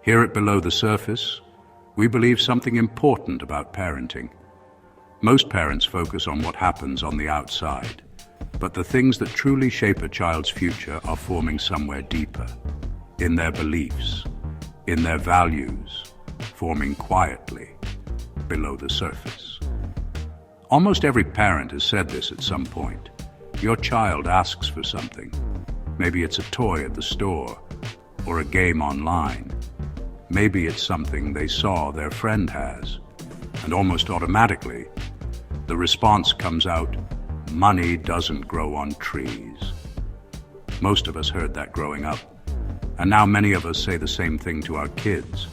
Here at Below the Surface, we believe something important about parenting. Most parents focus on what happens on the outside, but the things that truly shape a child's future are forming somewhere deeper, in their beliefs, in their values, forming quietly below the surface. Almost every parent has said this at some point. Your child asks for something. Maybe it's a toy at the store or a game online. Maybe it's something they saw their friend has. And almost automatically, the response comes out, money doesn't grow on trees. Most of us heard that growing up, and now many of us say the same thing to our kids.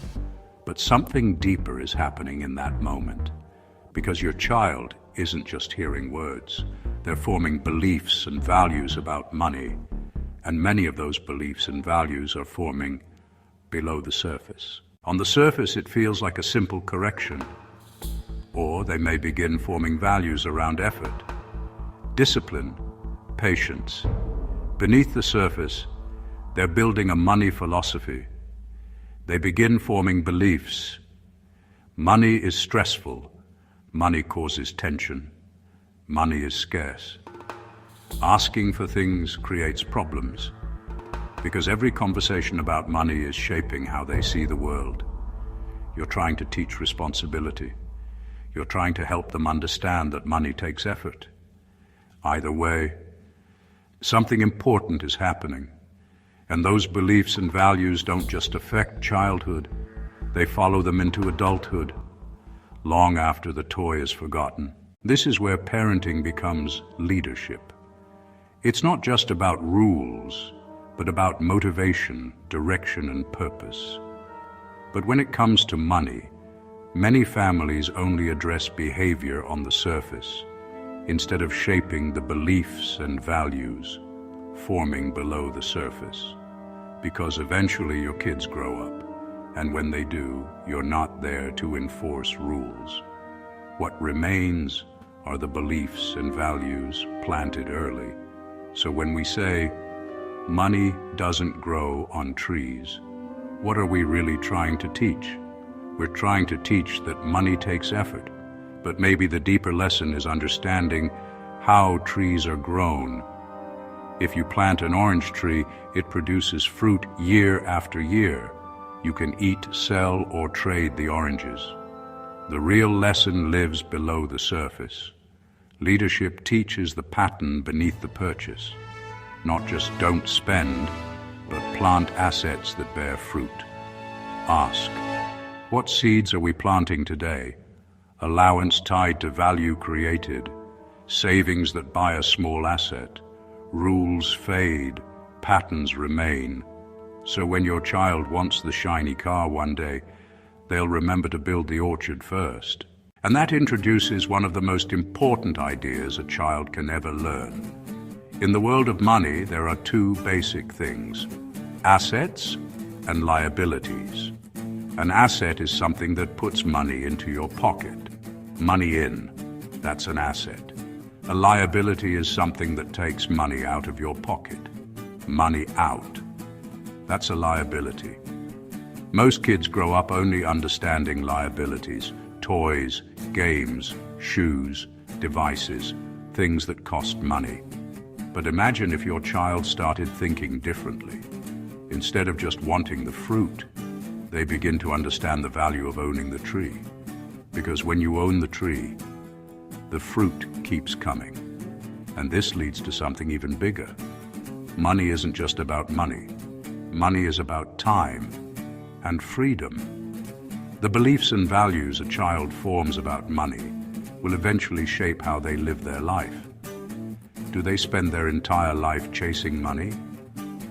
But something deeper is happening in that moment, because your child isn't just hearing words. They're forming beliefs and values about money, and many of those beliefs and values are forming below the surface. On the surface, it feels like a simple correction, or they may begin forming values around effort, discipline, patience. Beneath the surface, they're building a money philosophy. They begin forming beliefs. Money is stressful. Money causes tension. Money is scarce. Asking for things creates problems, because every conversation about money is shaping how they see the world. You're trying to teach responsibility. You're trying to help them understand that money takes effort. Either way, something important is happening, and those beliefs and values don't just affect childhood, they follow them into adulthood, long after the toy is forgotten. This is where parenting becomes leadership. It's not just about rules, but about motivation, direction, and purpose. But when it comes to money, many families only address behavior on the surface, instead of shaping the beliefs and values forming below the surface. Because eventually your kids grow up, and when they do, you're not there to enforce rules. What remains are the beliefs and values planted early. So when we say, money doesn't grow on trees, what are we really trying to teach? We're trying to teach that money takes effort, but maybe the deeper lesson is understanding how trees are grown. If you plant an orange tree, it produces fruit year after year. You can eat, sell, or trade the oranges. The real lesson lives below the surface. Leadership teaches the pattern beneath the purchase. Not just don't spend, but plant assets that bear fruit. Ask, what seeds are we planting today? Allowance tied to value created, savings that buy a small asset. Rules fade, patterns remain. So when your child wants the shiny car one day, they'll remember to build the orchard first. And that introduces one of the most important ideas a child can ever learn. In the world of money, there are two basic things: assets and liabilities. An asset is something that puts money into your pocket. Money in, that's an asset. A liability is something that takes money out of your pocket. Money out, that's a liability. Most kids grow up only understanding liabilities: toys, games, shoes, devices, things that cost money. But imagine if your child started thinking differently. Instead of just wanting the fruit, they begin to understand the value of owning the tree. Because when you own the tree, the fruit keeps coming. And this leads to something even bigger. Money isn't just about money. Money is about time and freedom. The beliefs and values a child forms about money will eventually shape how they live their life. Do they spend their entire life chasing money?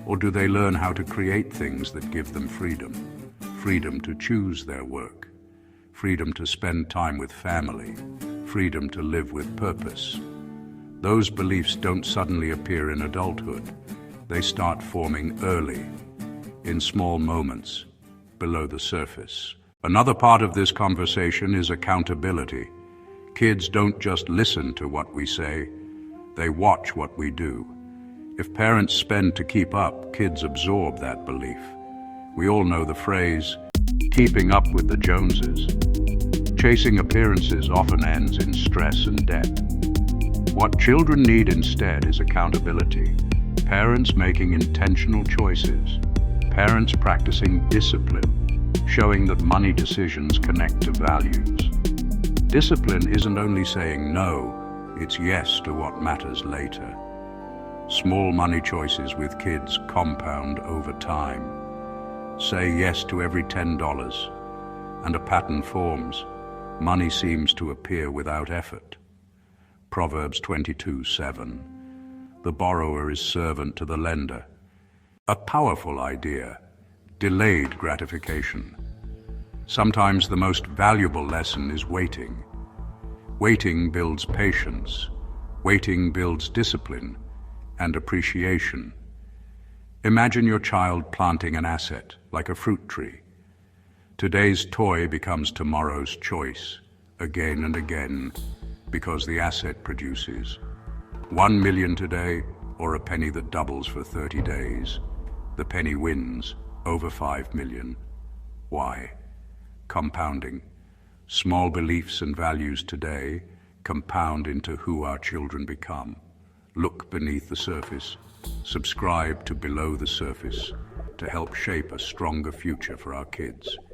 Or do they learn how to create things that give them freedom? Freedom to choose their work, freedom to spend time with family, freedom to live with purpose. Those beliefs don't suddenly appear in adulthood. They start forming early, in small moments, below the surface. Another part of this conversation is accountability. Kids don't just listen to what we say, they watch what we do. If parents spend to keep up, kids absorb that belief. We all know the phrase, keeping up with the Joneses. Chasing appearances often ends in stress and debt. What children need instead is accountability. Parents making intentional choices. Parents practicing discipline, showing that money decisions connect to values. Discipline isn't only saying no, it's yes to what matters later. Small money choices with kids compound over time. Say yes to every $10, and a pattern forms. Money seems to appear without effort. Proverbs 22:7. The borrower is servant to the lender. A powerful idea, delayed gratification. Sometimes the most valuable lesson is waiting. Waiting builds patience. Waiting builds discipline and appreciation. Imagine your child planting an asset, like a fruit tree. Today's toy becomes tomorrow's choice, again and again, because the asset produces. 1 million today, or a penny that doubles for 30 days. The penny wins, over 5 million. Why? Compounding. Small beliefs and values today compound into who our children become. Look beneath the surface. Subscribe to Below the Surface to help shape a stronger future for our kids.